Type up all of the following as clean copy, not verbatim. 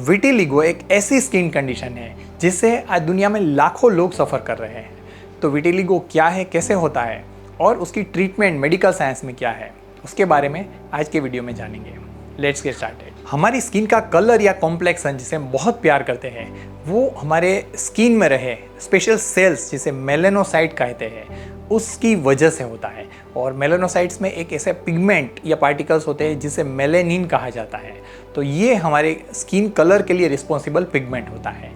Vitiligo एक ऐसी skin condition है जिससे आज दुनिया में लाखों लोग सफ़र कर रहे हैं। तो विटिलिगो क्या है, कैसे होता है और उसकी ट्रीटमेंट मेडिकल साइंस में क्या है, उसके बारे में आज के वीडियो में जानेंगे। Let's get started. हमारी स्किन का कलर या कॉम्प्लेक्सन जिसे हम बहुत प्यार करते हैं वो हमारे स्किन में रहे स्पेशल सेल्स जिसे मेलेनोसाइट कहते हैं उसकी वजह से होता है। और मेलेनोसाइट्स में एक ऐसे पिगमेंट या पार्टिकल्स होते हैं जिसे मेलेनिन कहा जाता है। तो ये हमारे स्किन कलर के लिए रिस्पॉन्सिबल पिगमेंट होता है।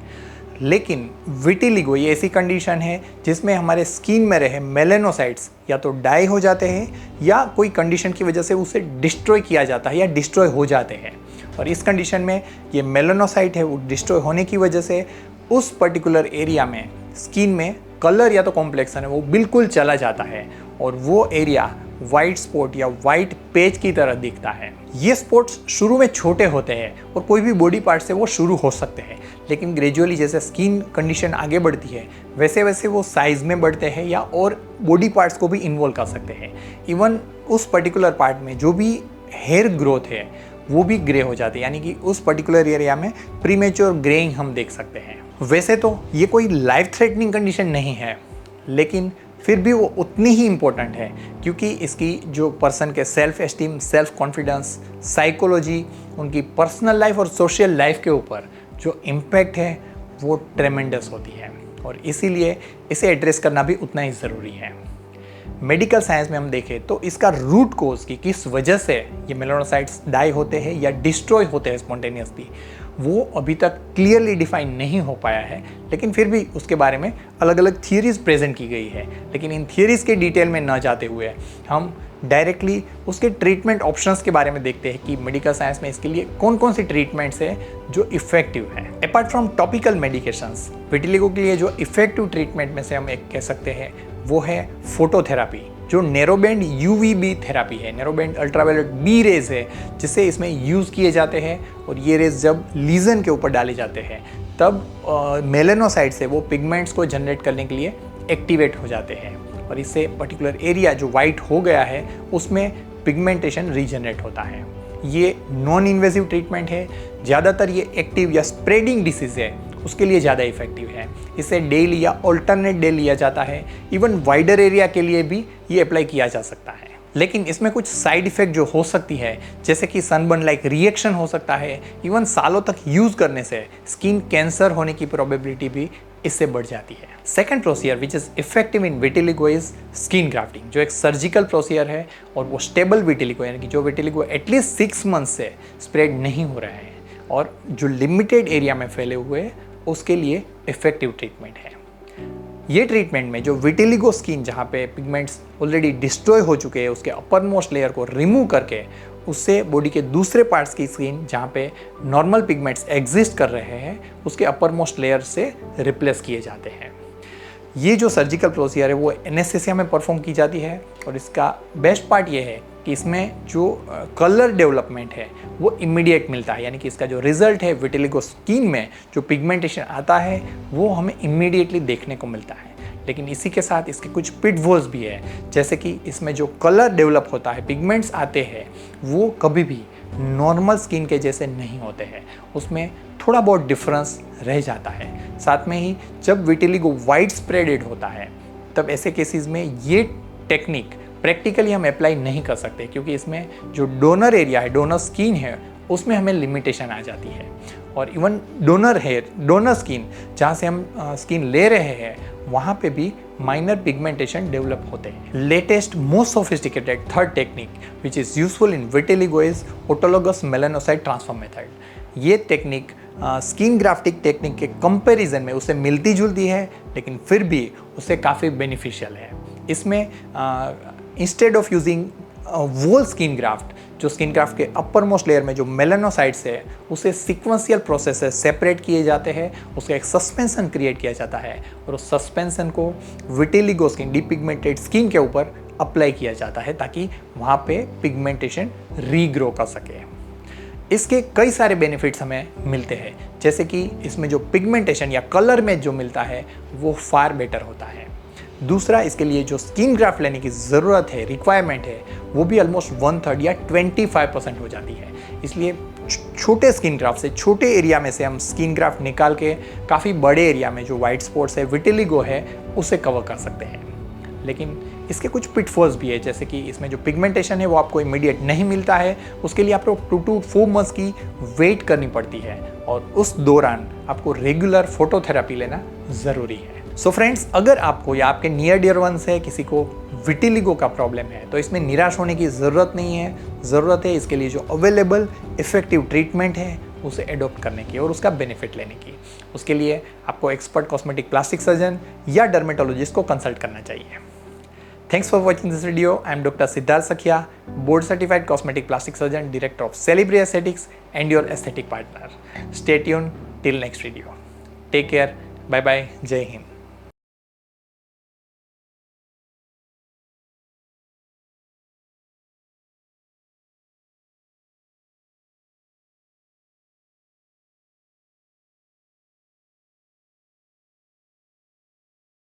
लेकिन विटिलिगो ये ऐसी कंडीशन है जिसमें हमारे स्किन में रहे मेलेनोसाइट्स या तो डाई हो जाते हैं या कोई कंडीशन की वजह से उसे डिस्ट्रॉय किया जाता है या डिस्ट्रॉय हो जाते हैं। और इस कंडीशन में ये मेलेनोसाइट है वो डिस्ट्रॉय होने की वजह से उस पर्टिकुलर एरिया में स्किन में कलर या तो कॉम्प्लेक्सन है वो बिल्कुल चला जाता है और वो एरिया वाइट स्पॉट या वाइट पेज की तरह दिखता है। ये स्पॉट्स शुरू में छोटे होते हैं और कोई भी बॉडी पार्ट से वो शुरू हो सकते हैं, लेकिन ग्रेजुअली जैसे स्किन कंडीशन आगे बढ़ती है वैसे वैसे वो साइज में बढ़ते हैं या और बॉडी पार्ट्स को भी इन्वॉल्व कर सकते हैं। इवन उस पर्टिकुलर पार्ट में जो भी हेयर ग्रोथ है वो भी ग्रे हो जाती है, यानी कि उस पर्टिकुलर एरिया में प्रीमेच्योर ग्रेइंग हम देख सकते हैं। वैसे तो ये कोई लाइफ थ्रेटनिंग कंडीशन नहीं है, लेकिन फिर भी वो उतनी ही इम्पोर्टेंट है क्योंकि इसकी जो पर्सन के self esteem, self confidence, psychology, उनकी पर्सनल लाइफ और सोशल लाइफ के ऊपर जो इम्पैक्ट है वो ट्रेमेंडस होती है और इसीलिए इसे एड्रेस करना भी उतना ही ज़रूरी है। मेडिकल साइंस में हम देखें तो इसका रूट कोज की किस वजह से ये मेलानोसाइट्स डाई होते हैं या डिस्ट्रॉय होते हैं स्पॉन्टेनियसली वो अभी तक क्लियरली डिफाइन नहीं हो पाया है, लेकिन फिर भी उसके बारे में अलग अलग थियरीज प्रेजेंट की गई है। लेकिन इन थियरीज के डिटेल में न जाते हुए हम डायरेक्टली उसके ट्रीटमेंट ऑप्शंस के बारे में देखते हैं कि मेडिकल साइंस में इसके लिए कौन कौन सी ट्रीटमेंट्स है जो इफेक्टिव है। Apart from topical medications, vitiligo के लिए जो इफेक्टिव ट्रीटमेंट में से हम एक कह सकते हैं वो है फोटोथेरापी, जो नैरोबैंड यूवीबी थेरापी है, नैरोबैंड अल्ट्रावायलेट बी रेज है जिसे इसमें यूज़ किए जाते हैं। और ये रेज जब लीजन के ऊपर डाले जाते हैं तब मेलेनोसाइट से वो पिगमेंट्स को जनरेट करने के लिए एक्टिवेट हो जाते हैं और इससे पर्टिकुलर एरिया जो वाइट हो गया है उसमें पिगमेंटेशन रीजनरेट होता है। ये नॉन इन्वेजिव ट्रीटमेंट है, ज़्यादातर ये एक्टिव या स्प्रेडिंग डिसीज़ है उसके लिए ज़्यादा इफेक्टिव है। इसे डेली या ऑल्टरनेट डे लिया जाता है। इवन वाइडर एरिया के लिए भी ये अप्लाई किया जा सकता है, लेकिन इसमें कुछ साइड इफ़ेक्ट जो हो सकती है जैसे कि सनबर्न लाइक रिएक्शन हो सकता है। इवन सालों तक यूज़ करने से स्किन कैंसर होने की प्रोबेबिलिटी भी इससे बढ़ जाती है। Second procedure which is effective in vitiligo is skin grafting, जो एक सर्जिकल प्रोसीजर है और वो स्टेबल विटिलिगो यानी कि जो विटिलिगो एटलीस्ट 6 मंथ से स्प्रेड नहीं हो रहा है और जो लिमिटेड एरिया में फैले हुए उसके लिए इफेक्टिव ट्रीटमेंट है। ये ट्रीटमेंट में जो विटिलिगो स्किन जहाँ पे पिगमेंट्स ऑलरेडी डिस्ट्रॉय हो चुके हैं उसके अपर मोस्ट लेयर को रिमूव करके उससे बॉडी के दूसरे पार्ट्स की स्किन जहाँ पे नॉर्मल पिगमेंट्स एग्जिस्ट कर रहे हैं उसके अपर मोस्ट लेयर से रिप्लेस किए जाते हैं। ये जो सर्जिकल प्रोसीजर है वो एनेस्थेसिया में परफॉर्म की जाती है और इसका बेस्ट पार्ट ये है कि इसमें जो कलर डेवलपमेंट है वो इमीडिएट मिलता है, यानी कि इसका जो रिजल्ट है विटिलिगो स्किन में जो पिगमेंटेशन आता है वो हमें इमीडिएटली देखने को मिलता है। लेकिन इसी के साथ इसके कुछ पिटफॉल्स भी है, जैसे कि इसमें जो कलर डेवलप होता है, पिगमेंट्स आते हैं वो कभी भी नॉर्मल स्किन के जैसे नहीं होते हैं, उसमें थोड़ा बहुत डिफरेंस रह जाता है। साथ में ही जब विटिलिगो वाइड स्प्रेडेड होता है तब ऐसे केसेस में ये टेक्निक प्रैक्टिकली हम अप्लाई नहीं कर सकते क्योंकि इसमें जो डोनर एरिया है, डोनर स्किन है, उसमें हमें लिमिटेशन आ जाती है। और इवन डोनर स्किन जहाँ से हम स्किन ले रहे हैं वहाँ पे भी माइनर पिगमेंटेशन डेवलप होते हैं। Latest most sophisticated third technique which is useful in vitiligo is autologous melanocyte transfer method. ये टेक्निक स्किन ग्राफ्टिंग टेक्निक के कंपैरिजन में उससे मिलती जुलती है, लेकिन फिर भी उससे काफ़ी बेनिफिशियल है। इसमें instead of using whole skin graft, जो स्किन ग्राफ्ट के अपर मोस्ट लेयर में जो मेलानोसाइट्स है उसे सीक्वेंशियल प्रोसेस से सेपरेट किए जाते हैं, उसका एक सस्पेंशन क्रिएट किया जाता है और उस सस्पेंशन को विटिलिगो स्किन, डिपिगमेंटेड स्किन के ऊपर अप्लाई किया जाता है ताकि वहाँ पे पिगमेंटेशन रीग्रो कर सके। इसके कई सारे बेनिफिट्स हमें मिलते हैं, जैसे कि इसमें जो पिगमेंटेशन या कलर में जो मिलता है वो फार बेटर होता है। दूसरा, इसके लिए जो स्किन ग्राफ्ट लेने की ज़रूरत है, रिक्वायरमेंट है, वो भी ऑलमोस्ट 1/3 या 25% हो जाती है। इसलिए छोटे स्किन ग्राफ्ट से, छोटे एरिया में से हम स्किन ग्राफ्ट निकाल के काफ़ी बड़े एरिया में जो वाइट स्पॉट्स है, विटिलिगो है, उसे कवर कर सकते हैं। लेकिन इसके कुछ पिटफॉल्स भी है, जैसे कि इसमें जो पिगमेंटेशन है वो आपको इमीडिएट नहीं मिलता है। उसके लिए आपको 2 to 4 मंथ्स की वेट करनी पड़ती है और उस दौरान आपको रेगुलर फोटोथेरेपी लेना ज़रूरी है। सो फ्रेंड्स, अगर आपको या आपके नियर डियर वंस है किसी को विटिलिगो का प्रॉब्लम है तो इसमें निराश होने की ज़रूरत नहीं है। ज़रूरत है इसके लिए जो अवेलेबल इफेक्टिव ट्रीटमेंट है उसे एडॉप्ट करने की और उसका बेनिफिट लेने की। उसके लिए आपको एक्सपर्ट कॉस्मेटिक प्लास्टिक सर्जन या डर्मेटोलॉजिस्ट को कंसल्ट करना चाहिए। Thanks for watching this video. I am Dr. Siddharth Sakhia, board certified cosmetic plastic surgeon, director of Celebri Aesthetics and your aesthetic partner. Stay tuned till next video. Take care. Bye bye. Jai Hind.